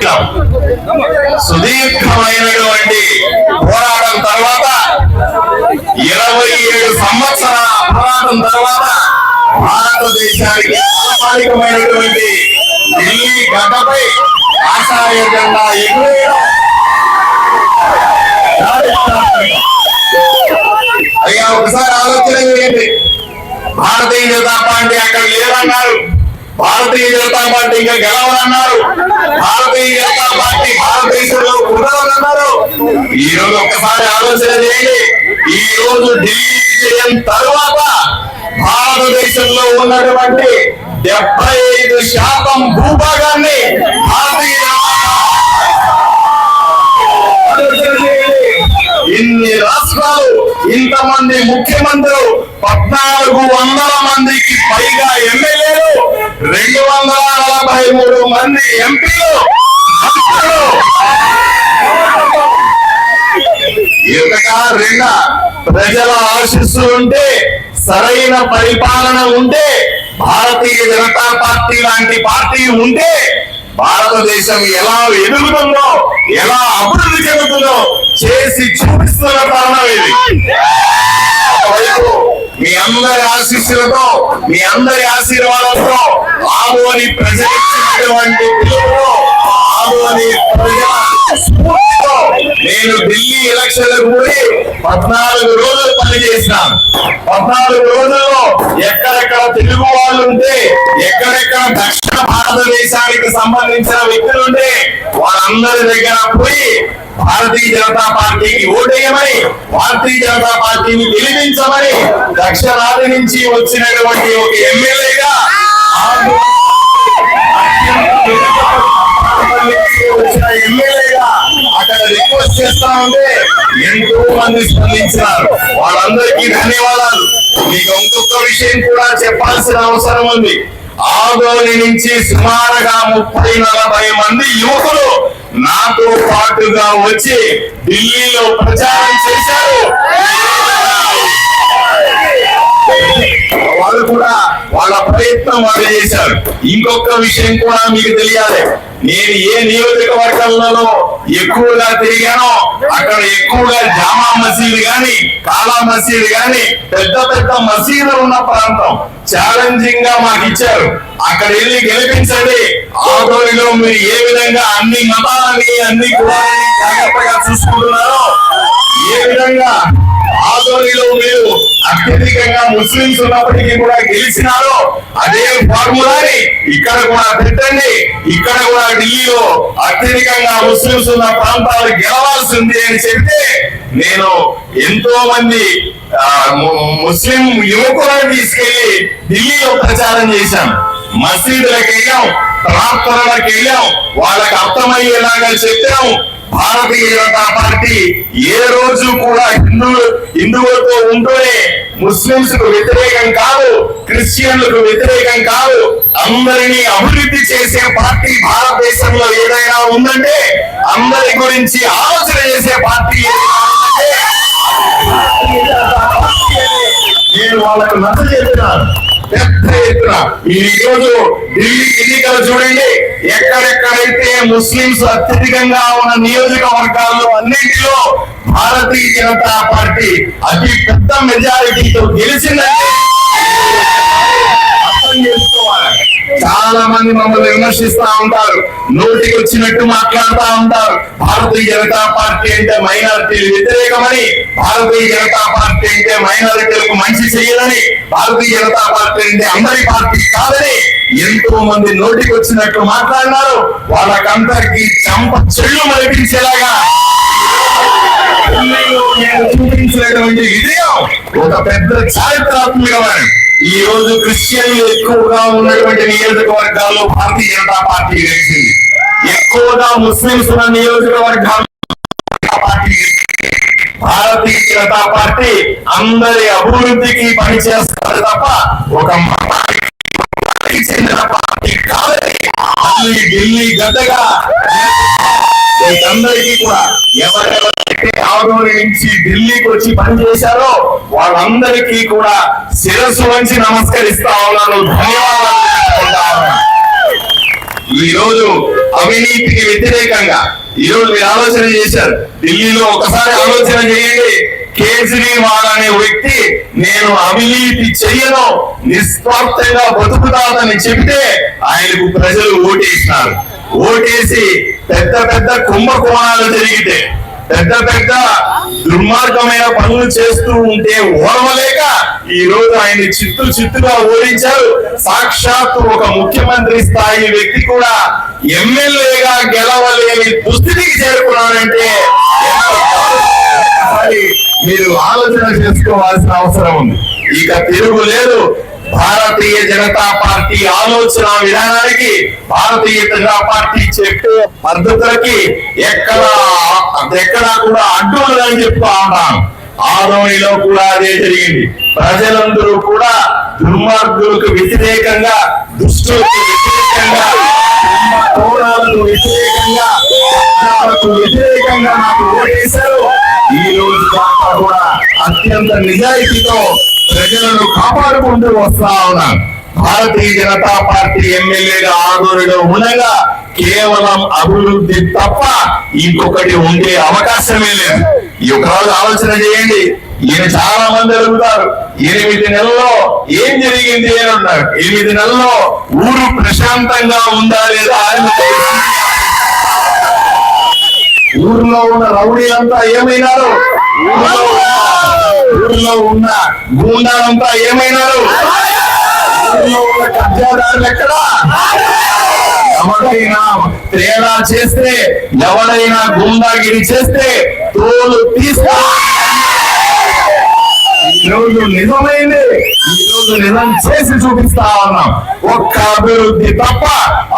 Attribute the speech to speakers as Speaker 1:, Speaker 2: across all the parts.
Speaker 1: చేసినాం. సుదీర్ఘమైనటువంటి పోరాటం తర్వాత 27 సంవత్సరాల పోరాటం తర్వాత భారతదేశానికి ప్రామాణికమైనటువంటి ఢిల్లీ గడ్డపై ఆశాయ జెండా ఎగురేయడం అయ్యా. ఒకసారి ఆలోచన చేయండి. భారతీయ జనతా పార్టీ అక్కడ లేదన్నారు, భారతీయ జనతా పార్టీ ఇంకా గెలవదన్నారు, భారతీయ జనతా పార్టీ భారతదేశంలో ఉండదన్నారు. ఈ రోజు ఒక్కసారి ఆలోచన చేయండి. ఈ రోజు ఢిల్లీ విజయం తరువాత భారతదేశంలో ఉన్నటువంటి 75% భూభాగాన్ని భారతీయ ఇన్ని రాష్ట్రాలు, ఇంతమంది ముఖ్యమంత్రులు, 1400 మందికి పైగా ఎమ్మెల్యేలు, 243 మంది ఎంపీలు, రెండా ప్రజల ఆశీస్సులు ఉంటే, సరైన పరిపాలన ఉంటే, భారతీయ జనతా పార్టీ లాంటి పార్టీ ఉంటే భారతదేశం ఎలా ఎదుగుతుందో, ఎలా అభివృద్ధి చెందుతుందో చేసి చూపిస్తున్న తరుణం ఇది. ఒకవైపు మీ అందరి ఆశీస్సులతో, మీ అందరి ఆశీర్వాదంతో, ఆదోని ప్రజలిచ్చినటువంటి పిలుపుతో, ఆదోని ప్రజల స్ఫూర్తితో నేను ఢిల్లీ ఎలక్షన్లకు పోయి 14 రోజులు పనిచేసినాను. 14 రోజుల్లో ఎక్కడెక్కడ తెలుగు వాళ్ళు ఉంటే, ఎక్కడెక్కడ దక్షిణ భారతదేశానికి సంబంధించిన వ్యక్తులు ఉంటే వాళ్ళందరి దగ్గర పోయి భారతీయ జనతా పార్టీకి ఓటేయమని, భారతీయ జనతా పార్టీని గెలిపించమని దక్షిణాది నుంచి వచ్చినటువంటి ఒక ఎమ్మెల్యేగా వచ్చిన ఎమ్మెల్యేగా అక్కడ రిక్వెస్ట్ చేస్తా ఉంటే ఎంతో మంది స్పందించినారు. వాళ్ళందరికీ ధన్యవాదాలు. మీకు ఇంకొక విషయం కూడా చెప్పాల్సిన అవసరం ఉంది. ఆదోని నుంచి సుమారుగా 30-40 మంది యువకులు నాతో పాటుగా వచ్చి ఢిల్లీలో ప్రచారం చేశారు. వాళ్ళు కూడా వాళ్ళ ప్రయత్నం వాళ్ళు చేశారు. ఇంకొక విషయం కూడా మీకు తెలియాలి. నేను ఏ నియోజకవర్గంలో ఎక్కువగా తిరిగానో అక్కడ ఎక్కువగా జామా మసీదు గాని, కాలా మసీదు గాని, పెద్ద పెద్ద మసీదులు ఉన్న ప్రాంతం ఛాలెంజింగ్ గా మాకు ఇచ్చారు. అక్కడ వెళ్ళి గెలిపించండి, ఆదోనిలో మీరు ఏ విధంగా అన్ని మతాలని, అన్ని కులాలని జాగ్రత్తగా చూసుకుంటున్నారో, ఏ విధంగా ఆదోనిలో మీరు అత్యధికంగా ముస్లింస్ ఉన్నప్పటికీ కూడా గెలిచినారో అదే ఫార్ములాని ఇక్కడ కూడా పెట్టండి. ఇక్కడ కూడా ఢిల్లీలో అత్యధికంగా ముస్లింస్ ఉన్న ప్రాంతాలు గెలవాల్సింది అని చెప్తే నేను ఎంతో మంది ముస్లిం యువకులను తీసుకెళ్లి ఢిల్లీలో ప్రచారం చేశాం. మసీదులకు వెళ్ళాం, ప్రార్థనలకు వెళ్ళాం, వాళ్ళకి అర్థమయ్యేలాగా చెప్పాం. భారతీయ జనతా పార్టీ ఏ రోజు కూడా హిందువులతో ఉంటూనే ముస్లింస్ కు వ్యతిరేకం కాదు, క్రిస్టియన్లకు వ్యతిరేకం కాదు, అందరినీ అభివృద్ధి చేసే పార్టీ భారతదేశంలో ఏదైనా ఉందంటే, అందరి గురించి ఆలోచన చేసే పార్టీ నేను వాళ్ళకు నచ్చ చెప్పినాను. పెద్ద ఎత్తున ఈ రోజు ఢిల్లీ ఎన్నికలు చూడండి, ఎక్కడెక్కడైతే ముస్లింస్ అత్యధికంగా ఉన్న నియోజకవర్గాల్లో అన్నింటిలో భారతీయ జనతా పార్టీ అతి పెద్ద మెజారిటీతో గెలిచిందంటే అర్థం చేసుకోవాలి. చాలా మంది మమ్మల్ని విమర్శిస్తా ఉంటారు, నోటికి వచ్చినట్టు మాట్లాడుతూ ఉంటారు. భారతీయ జనతా పార్టీ అంటే మైనారిటీలు వ్యతిరేకమని, భారతీయ జనతా పార్టీ అంటే మైనారిటీలకు మంచి చేయదని, భారతీయ జనతా పార్టీ అంటే అందరి పార్టీ కాదని ఎంతో మంది నోటికి వచ్చినట్టు మాట్లాడినారు. వాళ్ళకందరికీ చంప చెళ్ళు మరిపించేలాగా చూపించినటువంటి విజయం ఒక పెద్ద చారిత్రాత్మకమైన. ఈ రోజు క్రిస్టియన్లు ఎక్కువగా ఉన్నటువంటి నియోజకవర్గాల్లో భారతీయ జనతా పార్టీ గెలిచింది. ఎక్కువగా ముస్లింస్ ఉన్న నియోజకవర్గాల్లో భారతీయ జనతా పార్టీ అందరి అభివృద్ధికి పనిచేస్తారు తప్ప ఒక మతానికి చెందిన పార్టీ కాదని ఢిల్లీ గడ్డగా అందరికీ కూడా ఎవరెవరైతే ఆదోని నుంచి ఢిల్లీకి వచ్చి పనిచేశారో వాళ్ళందరికీ కూడా శిరస్సు వంచి నమస్కరిస్తా ఉన్నాను. ధన్యవాదాలు. ఈ రోజు అవినీతికి వ్యతిరేకంగా ఈ రోజు మీరు ఆలోచన చేశారు. ఢిల్లీలో ఒకసారి ఆలోచన చేయండి. కేజ్రీవాల్ అనే వ్యక్తి నేను అవినీతి చెయ్యను, నిస్వార్థంగా బతుకుతానని చెబితే ఆయనకు ప్రజలు ఓటేసినారు. ఓటేసి పెద్ద పెద్ద కుంభకోణాలు జరిగితే, పెద్ద పెద్ద దుర్మార్గమైన పనులు చేస్తూ ఉంటే ఓర్వలేక ఈ రోజు ఆయన చిత్తుగా ఓడించారు. సాక్షాత్తు ఒక ముఖ్యమంత్రి స్థాయి వ్యక్తి కూడా ఎమ్మెల్యేగా గెలవలేని దుస్థితికి చేరుకున్నారంటే మీరు ఆలోచన చేసుకోవాల్సిన అవసరం ఉంది. ఇక తిరుగులేదు. భారతీయ జనతా పార్టీ ఆలోచన విధానానికి, భారతీయ జనతా పార్టీ చెప్పే పద్ధతులకి ఎక్కడా కూడా అడ్డు ఉండదని చెప్తా ఉంటాను. ఆదోనిలో కూడా అదే జరిగింది. ప్రజలందరూ కూడా దుర్మార్గులకు వ్యతిరేకంగా, దుష్టులకు వ్యతిరేకంగా, కోణాలకు వ్యతిరేకంగా నాకు ఓటేశారు. ఈ రోజు దాకా కూడా అత్యంత నిజాయితీతో ప్రజలను కాపాడుకుంటూ వస్తా ఉన్నాను. భారతీయ జనతా పార్టీ ఎమ్మెల్యేగా ఆదోనిలో ఉండగా కేవలం అభివృద్ధి తప్ప ఇంకొకటి ఉండే అవకాశమే లేదు. ఈ ఒక రోజు ఆలోచన చేయండి. ఈయన చాలా మంది అడుగుతారు 8 నెలల్లో ఏం జరిగింది అని అన్నారు. 8 నెలల్లో ఊరు ప్రశాంతంగా ఉందా లేదా అని, ఊర్లో ఉన్న రౌడీలంతా ఏమైనారు, ఊర్లో ఉన్న గూండాలంతా ఏమైనారు, ఊర్లో ఉన్న కబ్జాదారులు ఎక్కడా? ఎవరైనా తేడా చేస్తే, ఎవరైనా గుండాగిరి చేస్తే తోలు తీస్తా. ఈ రోజు నిజమైంది. ఈ రోజు నిజం చేసి చూపిస్తా ఉన్నాం. ఒక్క అభివృద్ధి తప్ప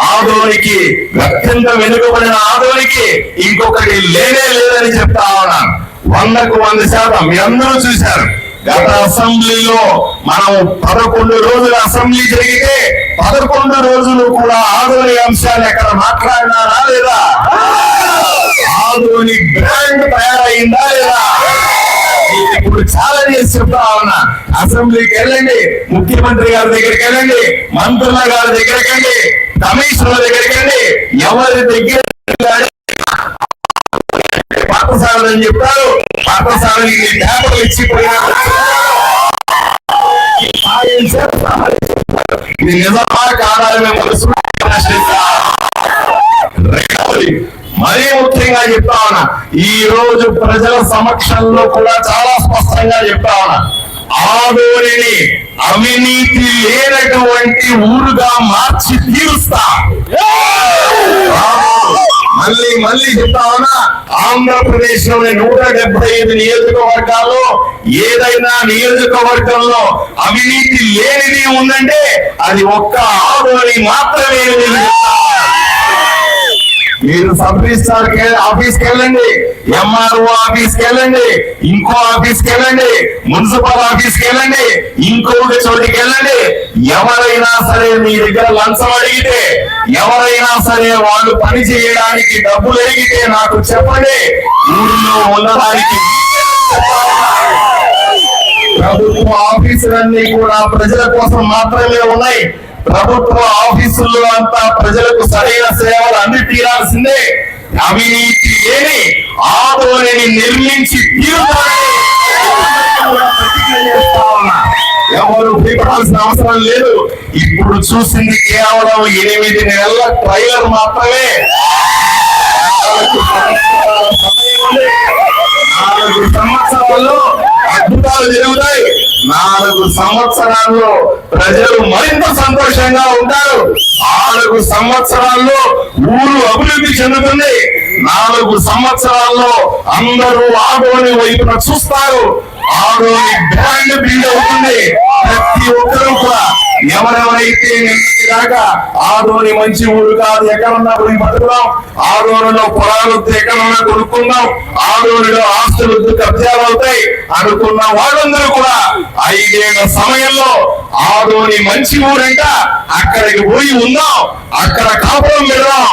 Speaker 1: ఆదోనికి, అత్యంత వెనుకబడిన ఆదోనికి ఇంకొకటి లేనే లేదని చెప్తా ఉన్నాం. 100కు 100%. మీ అందరూ చూశారు. గత అసెంబ్లీలో మనం 11 రోజుల అసెంబ్లీ జరిగితే 11 రోజులు కూడా ఆదోని అంశాలు ఎక్కడ మాట్లాడినారా లేదా? ఆదోని బ్రాండ్ తయారైందా లేదా? ఇప్పుడు చాలా చేసి చెప్తా ఉన్నా. అసెంబ్లీకి వెళ్ళండి, ముఖ్యమంత్రి గారి దగ్గరికి వెళ్ళండి, మంత్రుల గారి దగ్గరికి వెళ్ళండి, కమిషనర్ల దగ్గరికి వెళ్ళండి, ఎవరి దగ్గర పాఠశాలని చెప్తారు. పాఠశాలకి పేపర్లు ఇచ్చిపోయినా ఇది నిజమా కాదని మరీ ముఖ్యంగా చెప్తా ఉన్నా. ఈ రోజు ప్రజల సమక్షంలో కూడా చాలా స్పష్టంగా చెప్తా ఉన్నా. ఆదోనిని అవినీతి లేనటువంటి ఊరుగా మార్చి తీరుస్తా. మళ్ళీ చెప్తా ఉన్నా. ఆంధ్రప్రదేశ్ లోని 175 నియోజకవర్గాల్లో ఏదైనా నియోజకవర్గంలో అవినీతి లేనిది ఉందంటే అది ఒక్క ఆదోని మాత్రమే. మీరు సబ్ రిజిస్ట్రార్ ఆఫీస్కి వెళ్ళండి, ఎంఆర్ఓ ఆఫీస్కి వెళ్ళండి, ఇంకో ఆఫీస్కి వెళ్ళండి, మున్సిపల్ ఆఫీస్కి వెళ్ళండి, ఇంకొక చోటికి వెళ్ళండి. ఎవరైనా సరే మీ దగ్గర లంచం అడిగితే, ఎవరైనా సరే వాళ్ళు పని చేయడానికి డబ్బులు అడిగితే నాకు చెప్పండి. ఊరిలో ఉండడానికి ప్రభుత్వ ఆఫీసులన్నీ కూడా ప్రజల కోసం మాత్రమే ఉన్నాయి. ప్రభుత్వ ఆఫీసుల్లో అంతా ప్రజలకు సరైన సేవలు అంది తీరాల్సిందే. అవినీతి లేని ఆదోనిని నిర్మించి ఎవరు భయపడాల్సిన అవసరం లేదు. ఇప్పుడు చూసింది కేవలం 8 నెలల ట్రైలర్ మాత్రమే. 4 సంవత్సరాల్లో అద్భుతాలు జరుగుతాయి. 4 సంవత్సరాల్లో ప్రజలు మరింత సంతోషంగా ఉంటారు. 4 సంవత్సరాల్లో ఊరు అభివృద్ధి చెందుతుంది. 4 సంవత్సరాల్లో అందరూ ఆదోని వైపున చూస్తారు. ఆదోని బ్రాండ్ బిల్డ్ అవుతుంది. ప్రతి ఒక్కరూ కూడా ఎవరెవరైతే దాకా ఆదోని మంచి ఊరు కాదు, ఎక్కడున్నా పోయి బతుకుదాం, ఆదోనిలో పొలాలు ఎక్కడున్నా కొనుక్కుందాం, ఆదోనిలో ఆస్తులు కబ్జాలు అవుతాయి అనుకున్న వాళ్ళందరూ కూడా 5 ఏళ్ల సమయంలో ఆదోని మంచి ఊరంట అక్కడికి పోయి ఉందాం, అక్కడ కాపురం పెడదాం,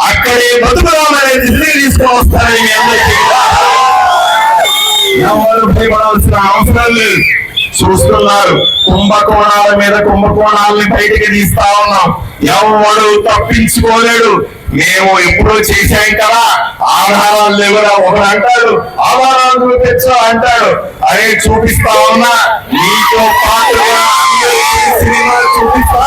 Speaker 1: అక్కడే బతుకుదాం అనేది తీసుకొని వస్తారని మీ అందరికీ ఎవరు భయపడాల్సిన అవసరం లేదు. చూస్తున్నారు. కుంభకోణాల మీద కుంభకోణాలని బయటికి తీస్తా ఉన్నాం. ఎవడు తప్పించుకోలేడు. మేము ఎప్పుడో చేశాం కదా, ఆధారాలు లేవురా ఒకడు అంటాడు, ఆధారాలు చూపించా అంటాడు. అదే చూపిస్తా ఉన్నా, నీతో పాటుగా అందరికీ సినిమా చూపిస్తా.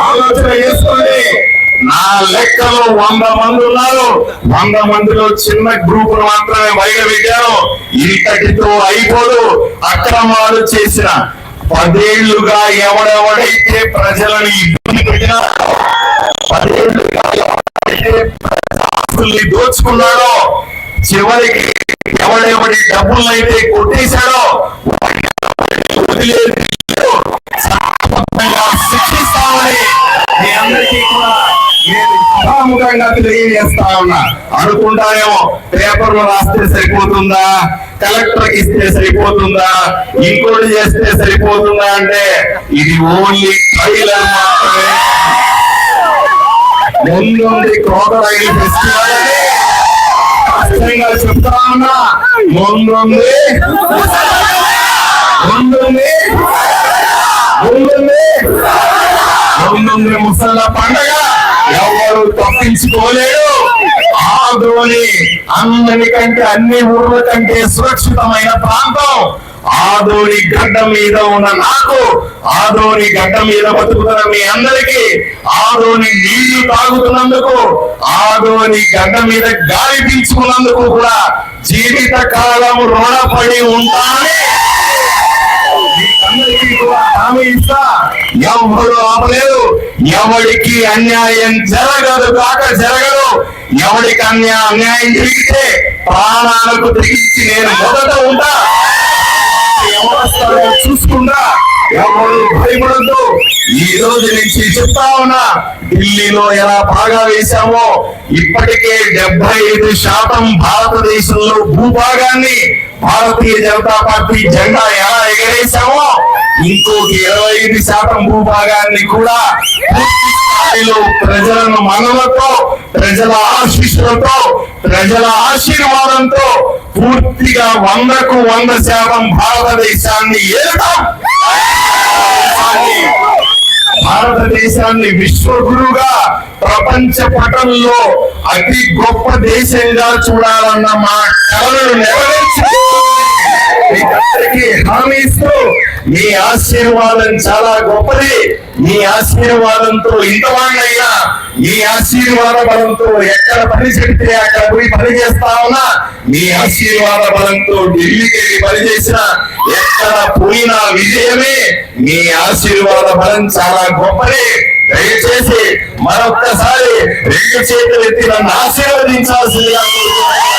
Speaker 1: ఆలోచన చేసుకోండి. నా లెక్కలో 100 మంది ఉన్నారు. 100 మందిలో చిన్న గ్రూప్ మాత్రమే బయట పెట్టాను. ఇంతటితో అయిపోదు. అక్రమాలు చేసిన 10 ఏళ్లుగా ఎవడెవడైతే ప్రజలను ఇబ్బంది పెట్టినా, 10 ఏళ్లుగా ఎవడైతే ఆస్తుల్ని దోచుకున్నాడో, చివరికి ఎవడెవడి డబ్బులైతే కొట్టేశాడో వదిలేదు, శిక్షిస్తామని మీ అందరికీ కూడా నేను సభాముఖంగా తెలియజేస్తా ఉన్నా. అనుకుంటానేమో పేపర్లు రాస్తే సరిపోతుందా, కలెక్టర్ ఇస్తే సరిపోతుందా, ఇంకోటి చేస్తే సరిపోతుందా అంటే ఇది ఓన్లీ ట్రైలర్ మాత్రమే. ముందుంది క్రోకడైల్ ఫెస్టివల్ అని స్పష్టంగా చెప్తా ఉన్నా. ముందుంది ముసళ్ళ పండగ. ఎవరు తప్పించుకోలేడు. ఆదోని అందరికంటే అన్ని ఊర్ల కంటే సురక్షితమైన ప్రాంతం. ఆదోని గడ్డ మీద ఉన్న నాకు, ఆదోని గడ్డ మీద బతుకుతున్న మీ అందరికీ, ఆదోని నీళ్లు తాగుతున్నందుకు, ఆదోని గడ్డ మీద గాలి పీల్చుకున్నందుకు కూడా జీవిత కాలం రుణపడి ఉంటానని హామీ ఇస్తా. ఎవరు ఆపలేదు. ఎవరికి అన్యాయం జరగదు కాక జరగదు. ఎవరికి అన్యాయం జరిగితే ప్రాణాలకు తెగించి నేను మొదట ఉంటా. ఎవరు చూసుకుంటా. ఎవరు భయపడద్దు. ఈ రోజు నుంచి చెప్తా ఉన్నా, ఢిల్లీలో ఎలా బాగా వేశామో ఇప్పటికే 75% భారతదేశంలో భూభాగాన్ని భారతీయ జనతా పార్టీ జెండా ఎలా ఎగరేశామో ఇంకొక 25% భూభాగాన్ని కూడా పూర్తి స్థాయిలో ప్రజలను మనలతో, ప్రజల ఆశీస్సులతో, ప్రజల ఆశీర్వాదంతో పూర్తిగా 100కు 100% భారతదేశాన్ని ఏలుతాం. భారతదేశాన్ని విశ్వగురుగా, ప్రపంచ పటంలో అతి గొప్ప దేశంగా చూడాలన్న మా కలను నెరవేర్చి మీకందరికీ హామీ ఇస్తూ, మీ ఆశీర్వాదం చాలా గొప్పది. మీ ఆశీర్వాదంతో ఇంతవాళ్ళైనా, మీ ఆశీర్వాద బలంతో ఎక్కడ పని చెప్తే అక్కడ పోయి పని చేస్తా ఉన్నా, మీ ఆశీర్వాద బలంతో ఢిల్లీకి వెళ్ళి పని చేసిన ఎక్కడ పోయినా విజయమే. మీ ఆశీర్వాద బలం చాలా గొప్పది. దయచేసి మరొక్కసారి 2 చేతులు ఎత్తి నన్ను ఆశీర్వదించాల్సిందిగా కోరుతున్నాను.